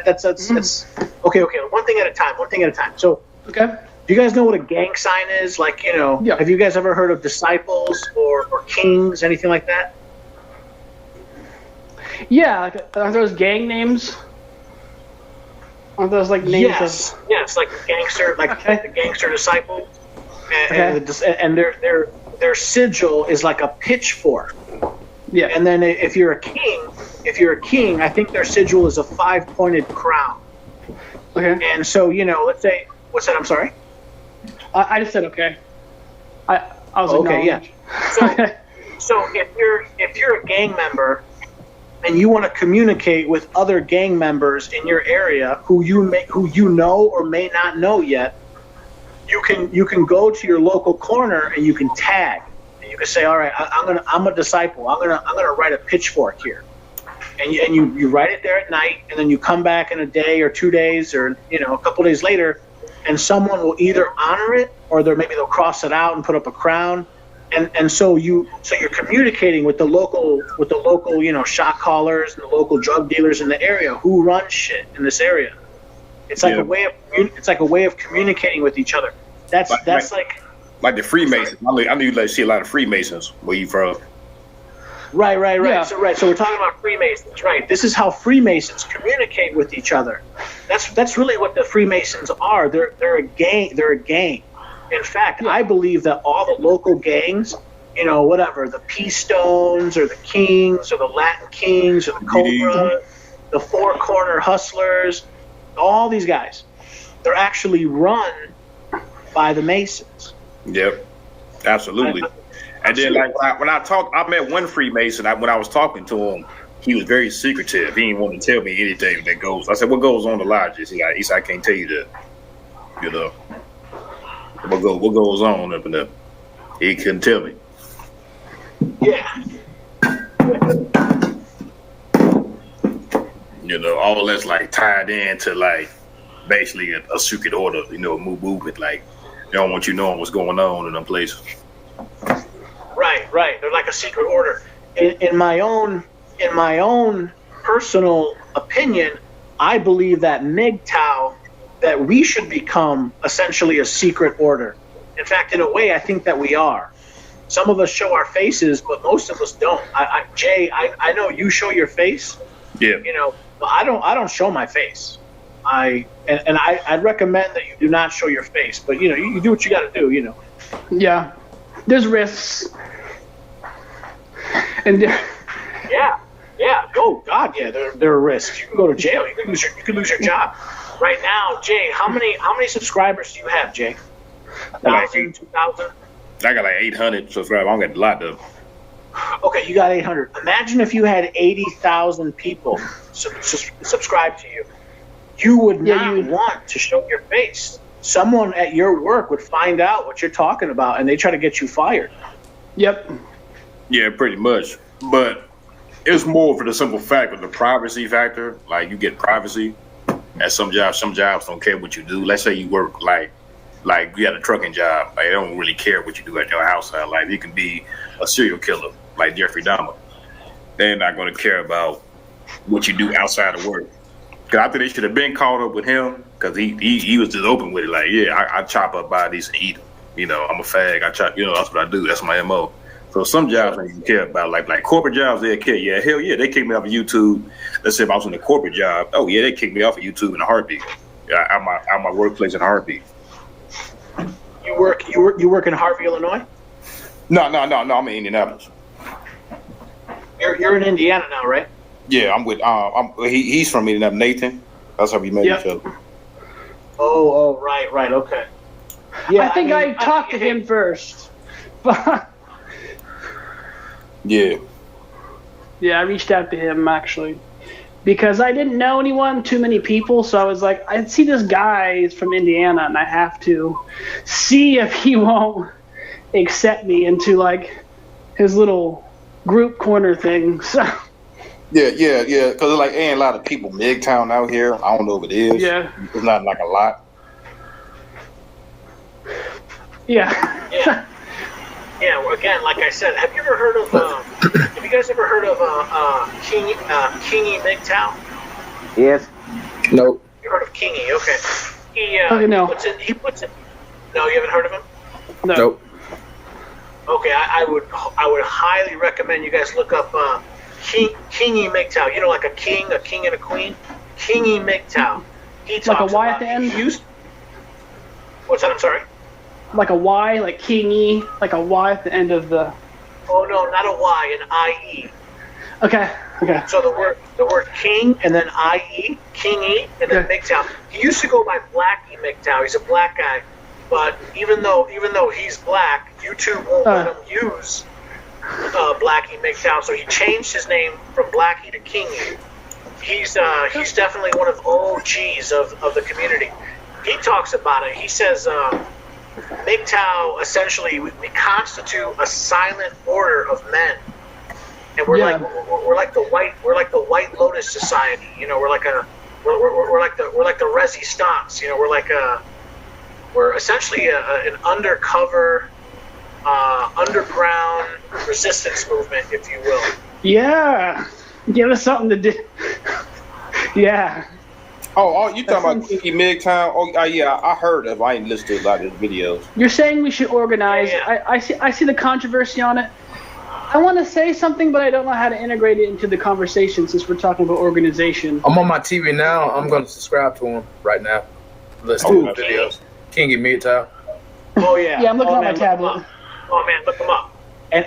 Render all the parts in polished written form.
That's okay. One thing at a time. So, Okay. do you guys know what a gang sign is? Like, Yeah. have you guys ever heard of disciples or kings, anything like that? Yeah, like, are those gang names? Are those like names Yes, like the gangster disciples, and their sigil is like a pitchfork. Yeah. And then if you're a king, I think their sigil is a 5-pointed crown. Okay. And so, let's say, what's that? I'm sorry. I just said okay. I was okay. Yeah. So if you're a gang member and you want to communicate with other gang members in your area who you know or may not know yet, you can go to your local corner and you can tag. And you can say, all right, I'm a disciple. I'm gonna write a pitchfork here. And you write it there at night, and then you come back in a day or 2 days or a couple days later, and someone will either honor it or maybe they'll cross it out and put up a crown. And so you're communicating with the local shot callers and the local drug dealers in the area who run shit in this area. It's like a way of communicating with each other. That's like the Freemasons. I knew you see a lot of Freemasons where you from. Right. Yeah. So we're talking about Freemasons, right? This is how Freemasons communicate with each other. That's really what the Freemasons are. They're a gang. They're a gang. In fact, I believe that all the local gangs, whatever, the P-Stones or the Kings or the Latin Kings or the Cobra, the Four Corner Hustlers, all these guys, they're actually run by the Masons. Yep, absolutely. And then, like when I met one Freemason. When I was talking to him, he was very secretive. He didn't want to tell me anything that goes. I said, "What goes on the lodges?" He said, "I can't tell you that." What goes on up in there? He couldn't tell me. Yeah. All that's like tied into like basically a secret order. Movement. Like they don't want you knowing what's going on in them places. Right. They're like a secret order. In my own personal opinion, I believe that Mgtow, that we should become essentially a secret order. In fact, in a way, I think that we are. Some of us show our faces, but most of us don't. Jay, I know you show your face. Yeah. But I don't show my face. I'd recommend that you do not show your face. But you do what you got to do. Yeah. There's risks. And yeah. Oh God, yeah. There are risks. You can go to jail. You can lose your job. Right now, Jay, how many subscribers do you have, Jay? 1,000, 2,000? I got like 800 subscribers. I don't get a lot though. Okay, you got 800. Imagine if you had 80,000 people subscribe to you. You would not want to show your face. Someone at your work would find out what you're talking about, and they try to get you fired. Yep. Yeah, pretty much. But it's more for the simple fact of the privacy factor. Like you get privacy. At some jobs don't care what you do. Let's say you work like you got a trucking job. Like they don't really care what you do at your house. Like you can be a serial killer like Jeffrey Dahmer. They're not going to care about what you do outside of work. Because I think they should have been caught up with him because he was just open with it. Like, yeah, I chop up bodies and eat them. I'm a fag. I chop. That's what I do. That's my MO. So some jobs they care about, like corporate jobs, they care. Yeah, hell yeah, they kick me off of YouTube. Let's say if I was in a corporate job, oh yeah, they kick me off of YouTube in a heartbeat. Yeah, out my workplace in a heartbeat. You work in Harvey, Illinois? No, I'm in Indianapolis. You're in Indiana now, right? Yeah, I'm with he's from Indianapolis, Nathan. That's how we met each other. Oh, right, okay. Yeah, I think I talked to him first. Yeah. Yeah, I reached out to him actually because I didn't know too many people. So I was like, I see this guy is from Indiana and I have to see if he won't accept me into like his little group corner thing. So. Yeah. Because like ain't a lot of people Mgtow out here. I don't know if it is. Yeah. It's not like a lot. Yeah. Yeah, well, again, like I said, have you guys ever heard of Kingy Mgtow? Yes. Nope. You heard of Kingy? Okay. No. He puts it. No, you haven't heard of him? No. Nope. Okay, I would highly recommend you guys look up Kingy Mgtow. You know, like a king and a queen. Kingy Mgtow. He talks Like a Y about, at the end? What's that? I'm sorry. Like a Y, like Kingy, like a Y at the end of the. Oh no, not a Y, an I-E. Okay. So the word king and then I-E, Kingy, and then Mgtow. He used to go by Blackie Mgtow. He's a black guy, but even though he's black, YouTube won't let him use Blackie Mgtow. So he changed his name from Blackie to Kingy. He's definitely one of the OGs of the community. He talks about it. He says Mgtow, essentially, we constitute a silent order of men, and we're like the White Lotus Society. You know, we're like the Resistance. You know, we're essentially an undercover, underground resistance movement, if you will. Yeah. Give us something to do. Yeah. Oh, you talking about Kingy Mgtow? Oh, yeah, I heard of. I ain't listened to a lot of his videos. You're saying we should organize. Yeah. I see the controversy on it. I want to say something, but I don't know how to integrate it into the conversation since we're talking about organization. I'm on my TV now. I'm going to subscribe to him right now. Listen to his videos. Kingy Mgtow. Oh yeah. Yeah, I'm looking on my tablet. Oh man, look him up. And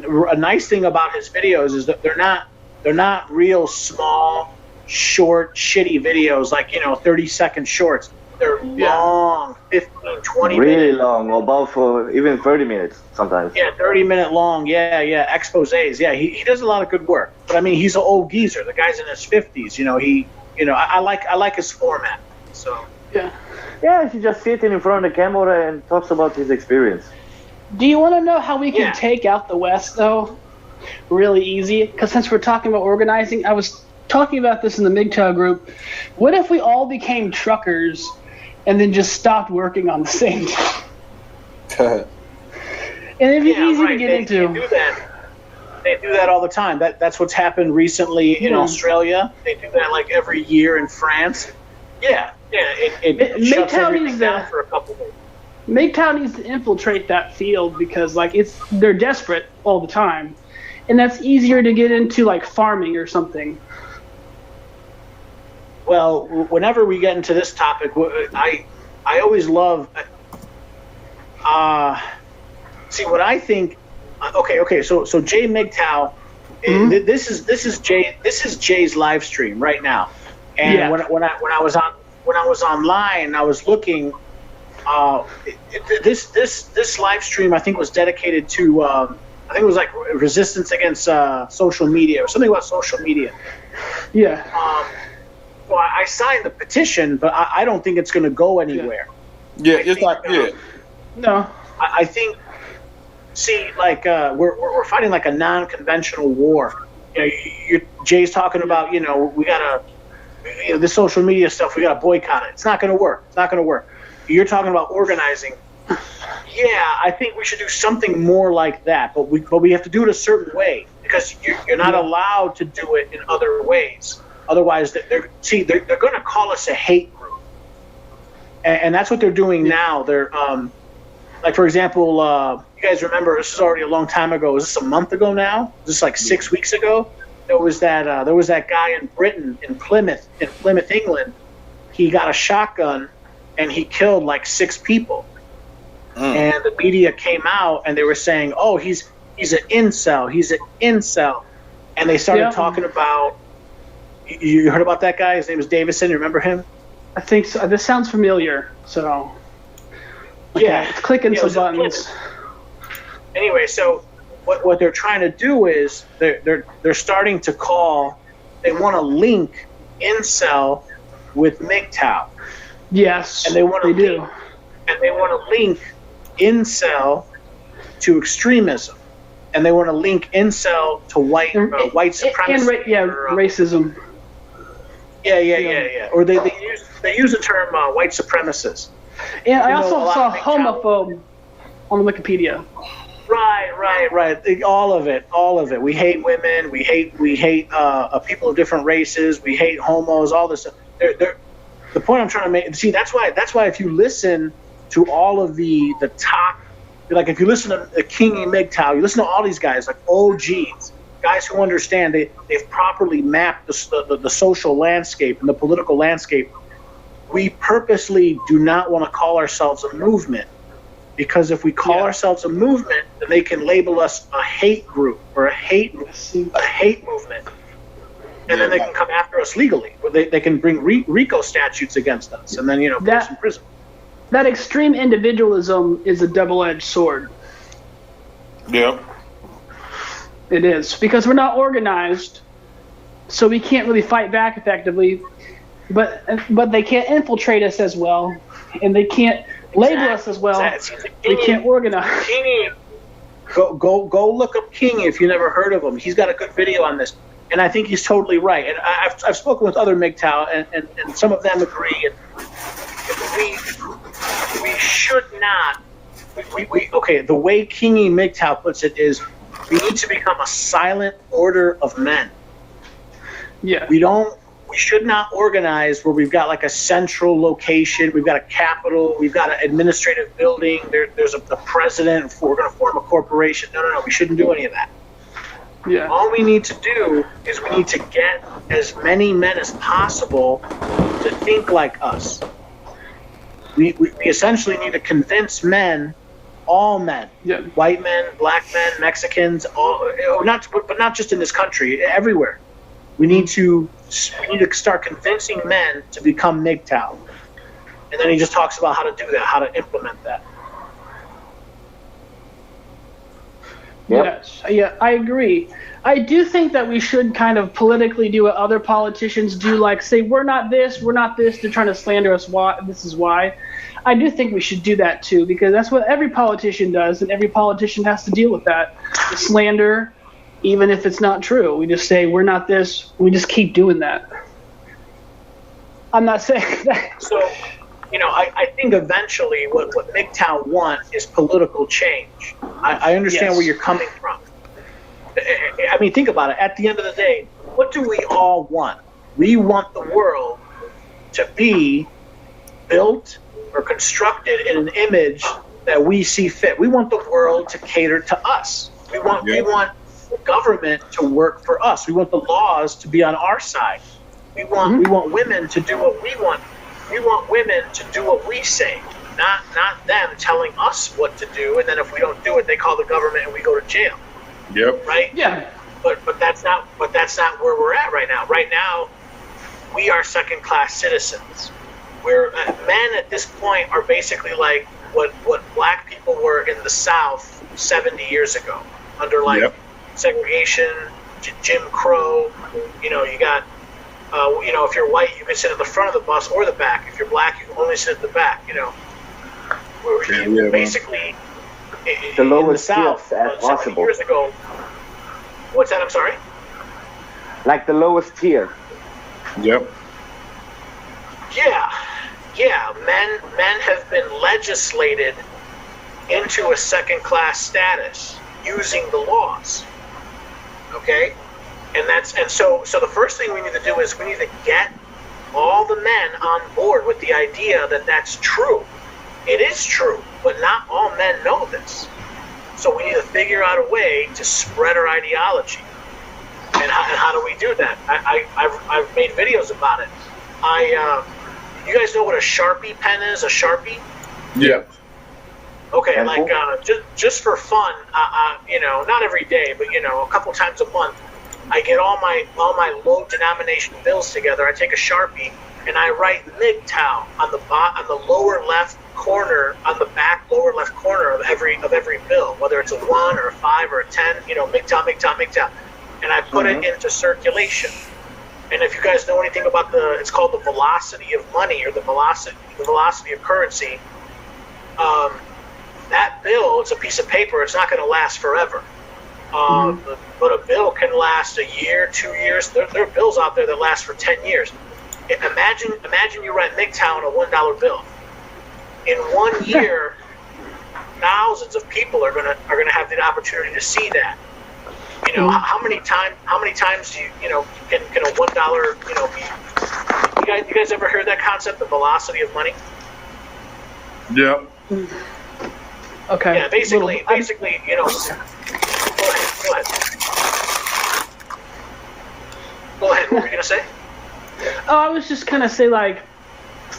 a nice thing about his videos is that they're not real small, short, shitty videos like 30-second shorts. They're long, 15, 20 really minutes. long, about for even 30 minutes sometimes. Yeah, 30-minute long. Yeah, exposés. Yeah, he does a lot of good work. But I mean, he's an old geezer. The guy's in his 50s. I like his format. So Yeah, he just sitting in front of the camera and talks about his experience. Do you want to know how we can take out the West, though? Really easy? Because since we're talking about organizing, I was talking about this in the Mgtow group. What if we all became truckers and then just stopped working on the same time? And it'd be easy to get into. They do that. They do that all the time. That's what's happened recently in Australia. They do that like every year in France. Yeah. It shuts everything down for a couple days. Mgtow needs to infiltrate that field because they're desperate all the time, and that's easier to get into like farming or something. Well, whenever we get into this topic, I always love. See what I think. Okay. So Jay Mgtow, this is Jay's live stream right now, and when I was online, I was looking. This live stream I think was dedicated to I think it was like resistance against social media or something about social media. Yeah. Well, I signed the petition, but I don't think it's going to go anywhere. Yeah, it's like No. I think. See, like we're fighting like a non-conventional war. Jay's talking about we gotta the social media stuff. We gotta boycott it. It's not going to work. It's not going to work. You're talking about organizing. Yeah, I think we should do something more like that, but we have to do it a certain way because you're not allowed to do it in other ways. Otherwise, they're going to call us a hate group, and that's what they're doing now. They're like, for example, you guys remember this is already a long time ago. Was this a month ago now? Was this like 6 weeks ago? There was that guy in Britain, in Plymouth, England. He got a shotgun. And he killed like 6 people. And the media came out and they were saying, "Oh, he's an incel. He's an incel." And they started talking about. You heard about that guy? His name is Davison. You remember him? I think so. This sounds familiar. So. Yeah. It's clicking some buttons. Anyway, so what they're trying to do is they're starting to call. They want to link incel with Mgtow. Yes, and they want to do. And they want to link incel to extremism, and they want to link incel to white supremacy. And racism. Yeah. Or they use the term white supremacist. And I also saw homophobe on Wikipedia. Right. All of it. We hate women. We hate people of different races. We hate homos. All this stuff. the point I'm trying to make. See, that's why if you listen to all of the top, like if you listen to the King and Mgtow, you listen to all these guys like OGs, guys who understand they've properly mapped the social landscape and the political landscape. We purposely do not want to call ourselves a movement, because if we call ourselves a movement, then they can label us a hate group or a hate movement, and then they can come after us legally. They can bring RICO statutes against us, and then put us in prison. That extreme individualism is a double-edged sword. Yeah. It is, because we're not organized, so we can't really fight back effectively. But they can't infiltrate us as well, and they can't label us as well. They can't organize. Kingy, go look up Kingy if you never heard of him. He's got a good video on this, and I think he's totally right. And I've spoken with other Mgtow, and some of them agree. And we should not. Okay, the way Kingy Mgtow puts it is, we need to become a silent order of men. Yeah. We should not organize where we've got like a central location, we've got a capital, we've got an administrative building, there's a president, we're going to form a corporation. No, we shouldn't do any of that. Yeah. All we need to do is we need to get as many men as possible to think like us. We essentially need to convince men, all men, white men, black men, Mexicans, but not just in this country, everywhere. We need to start convincing men to become Mgtow. And then he just talks about how to do that, how to implement that. Yep. Yes, yeah, I agree. I do think that we should kind of politically do what other politicians do, like say, we're not this, they're trying to slander us, why, this is why. I do think we should do that too, because that's what every politician does, and every politician has to deal with that. The slander, even if it's not true. We just say, we're not this, we just keep doing that. I'm not saying that. So, I think eventually what Mgtow want is political change. I understand where you're coming from. I mean, think about it. At the end of the day, what do we all want? We want the world to be built or constructed in an image that we see fit. We want the world to cater to us. We want government to work for us. We want the laws to be on our side. We want women to do what we want. We want women to do what we say, not them telling us what to do. And then if we don't do it, they call the government and we go to jail. Yep. Right. Yeah. But that's not where we're at right now. Right now, we are second-class citizens. Where men at this point are basically like what black people were in the South 70 years ago, under segregation, Jim Crow. You got, if you're white, you can sit at the front of the bus or the back. If you're black, you can only sit at the back. Basically, the lowest in the South, as possible. Years ago. What's that? I'm sorry. Like the lowest tier. Yep. Yeah. Men have been legislated into a second-class status using the laws. Okay, and so the first thing we need to do is we need to get all the men on board with the idea that that's true. It is true, but not all men know this. So we need to figure out a way to spread our ideology. And how do we do that? I've made videos about it. You guys know what a Sharpie pen is? A Sharpie? Yeah. Okay, like just for fun, not every day, but a couple times a month, I get all my low denomination bills together. I take a Sharpie and I write Mgtow on the lower left corner, on the back lower left corner of every bill, whether it's a 1 or a 5 or a 10. Mgtow, and I put it into circulation. And if you guys know anything about it's called the velocity of money, or the velocity of currency. That bill, it's a piece of paper. It's not going to last forever. But a bill can last a year, 2 years. There are bills out there that last for 10 years. Imagine you write Mgtow on a $1 bill. In 1 year, thousands of people are gonna have the opportunity to see that. How many times do you can a $1 be? You You guys ever heard that concept, the velocity of money? Yeah. Okay. Yeah, basically, you know. Go ahead. Go ahead. What were you gonna say? Oh, I was just gonna say like,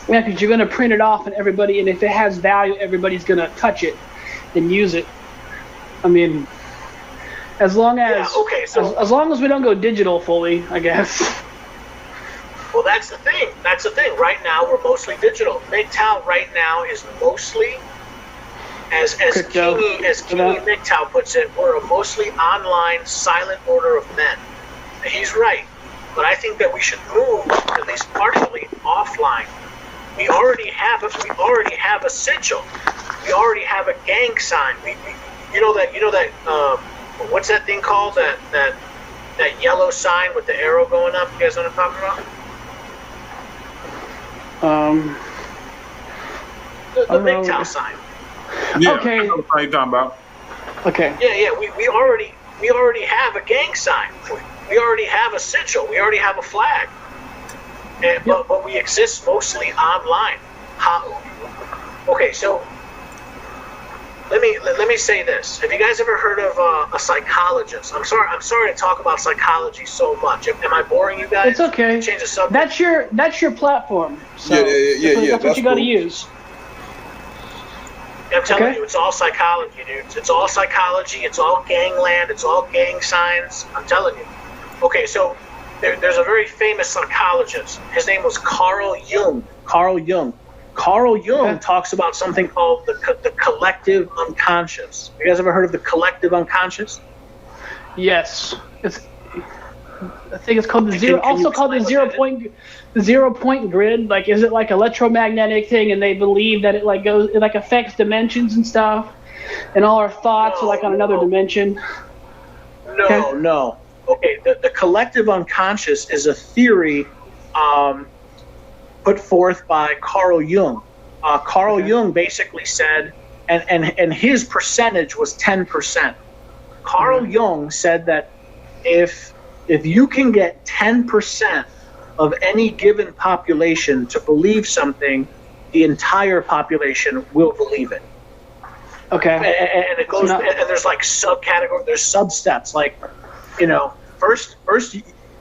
yeah, because you're gonna print it off and everybody, and if it has value, everybody's gonna touch it and use it. I mean, as long as as long as we don't go digital fully, I guess. Well, that's the thing. Right now, we're mostly digital. Mgtow right now is mostly, as Kingy Mgtow puts it, we're a mostly online silent order of men. And he's right, but I think that we should move at least partially offline. We already have a sigil. We already have a gang sign. You know that what's that thing called? That yellow sign with the arrow going up. You guys know what I'm talking about? The Mgtow sign. Yeah. Okay. I know what you're talking about. Okay. Yeah. We already have a gang sign. We already have a sigil. We already have a flag. But we exist mostly online. Okay, so let me say this. Have you guys ever heard of a psychologist? I'm sorry to talk about psychology so much. Am I boring you guys? It's okay. Change the subject. That's your platform. So Yeah. That's what you got to use. I'm telling you, it's all psychology, dudes. It's all psychology. It's all gangland. It's all gang signs. I'm telling you. Okay, so there's a very famous psychologist. His name was Carl Jung. Carl Jung talks about something called the collective unconscious. You guys ever heard of the collective unconscious? Yes. I think it's called the zero. Also called the 0 point. The 0 point grid. Like, is it like electromagnetic thing? And they believe that it affects dimensions and stuff, and all our thoughts are like on another dimension. No. Okay, the collective unconscious is a theory put forth by Carl Jung. Carl Jung basically said, and his percentage was 10%. Carl Jung said that if you can get 10% of any given population to believe something, the entire population will believe it. Okay. And it goes, and there's like subcategories, there's sub-steps, like, you know, first